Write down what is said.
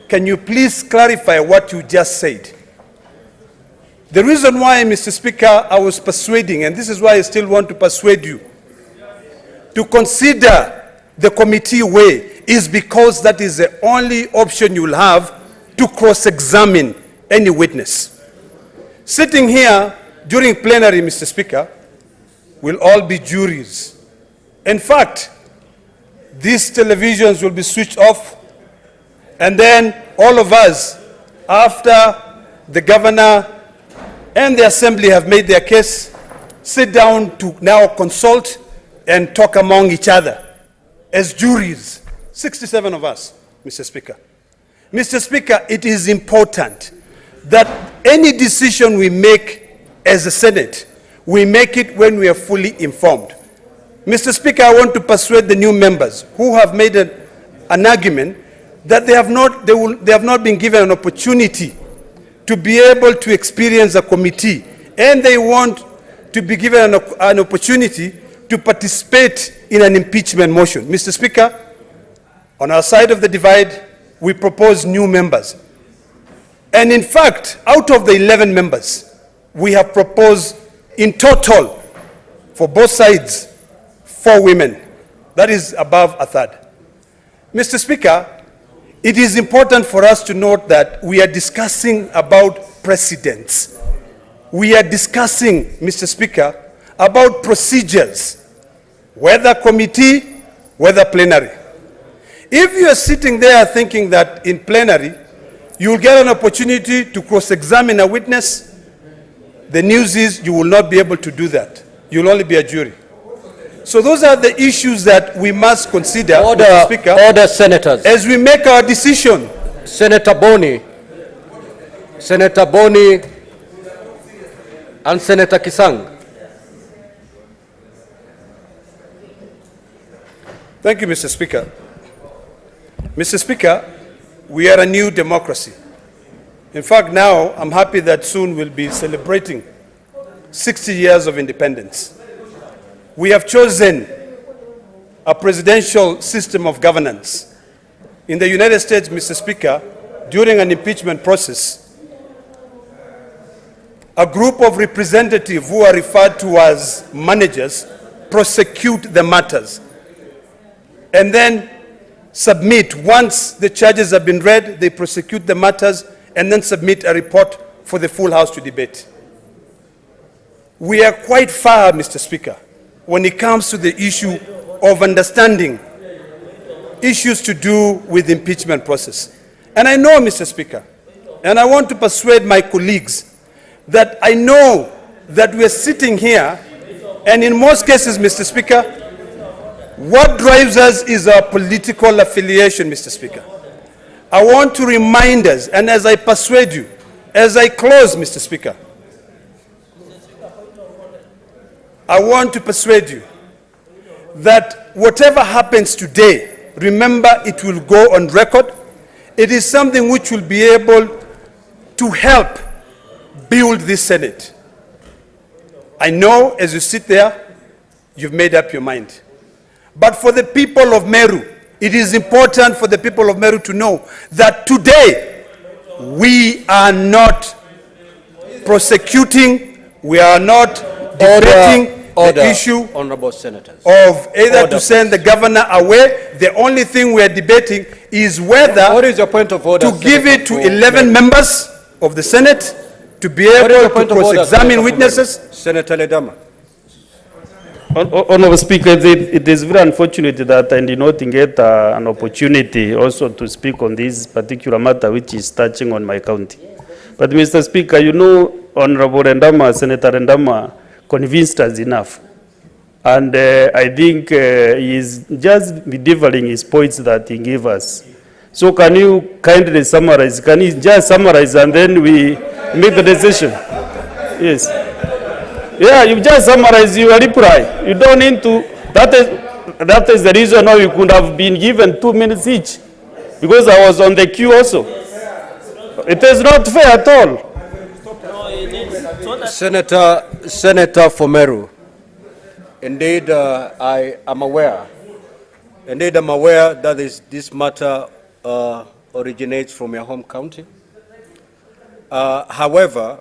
can you please clarify what you just said? The reason why, Mr. Speaker, I was persuading, and this is why I still want to persuade you, to consider the committee way is because that is the only option you'll have to cross-examine any witness. Sitting here during plenary, Mr. Speaker, will all be juries. In fact, these televisions will be switched off, and then all of us, after the governor and the assembly have made their case, sit down to now consult and talk among each other as juries, 67 of us, Mr. Speaker. Mr. Speaker, it is important that any decision we make as a Senate, we make it when we are fully informed. Mr. Speaker, I want to persuade the new members who have made an argument that they have not been given an opportunity to be able to experience a committee, and they want to be given an opportunity to participate in an impeachment motion. Mr. Speaker, on our side of the divide, we propose new members. And in fact, out of the 11 members, we have proposed in total, for both sides, 4 women. That is above a third. Mr. Speaker, it is important for us to note that we are discussing about precedents. We are discussing, Mr. Speaker, about procedures, whether committee, whether plenary. If you are sitting there thinking that in plenary, you will get an opportunity to cross-examine a witness, the news is you will not be able to do that. You will only be a jury. So those are the issues that we must consider, Mr. Speaker, order, senators, as we make our decision. Senator Boni, and Senator Kisang. Thank you, Mr. Speaker. Mr. Speaker, we are a new democracy. In fact, now I'm happy that soon we'll be celebrating 60 years of independence. We have chosen a presidential system of governance. In the United States, Mr. Speaker, during an impeachment process, a group of representatives who are referred to as managers prosecute the matters and then submit. Once the charges have been read, they prosecute the matters and then submit a report for the full House to debate. We are quite far, Mr. Speaker, when it comes to the issue of understanding issues to do with the impeachment process. And I know, Mr. Speaker, and I want to persuade my colleagues that I know that we are sitting here, and in most cases, Mr. Speaker, what drives us is our political affiliation, Mr. Speaker. I want to remind us, and as I persuade you, as I close, Mr. Speaker, I want to persuade you that whatever happens today, remember it will go on record. It is something which will be able to help build this Senate. I know as you sit there, you've made up your mind. But for the people of Meru, it is important for the people of Meru to know that today we are not prosecuting, we are not debating the issue honorable senators, of either to send the governor away. The only thing we are debating is whether what is your point of order, to give it to 11 members of the Senate to be able to cross-examine witnesses. Senator Ledama. Honorable Speaker, it is very unfortunate that I did not get an opportunity also to speak on this particular matter which is touching on my county. But Mr. Speaker, you know, Honorable Rendama, Senator Rendama, convinced us enough. And I think he is just delivering his points that he gave us. So can you kindly summarize? Can you just summarize and then we make the decision? Yes. Yeah, you just summarize your reply. You don't need to. That is the reason why we could have been given 2 minutes each. Because I was on the queue also. It is not fair at all. Senator Fomeru, indeed I am aware. Indeed I'm aware that this matter originates from your home county. However,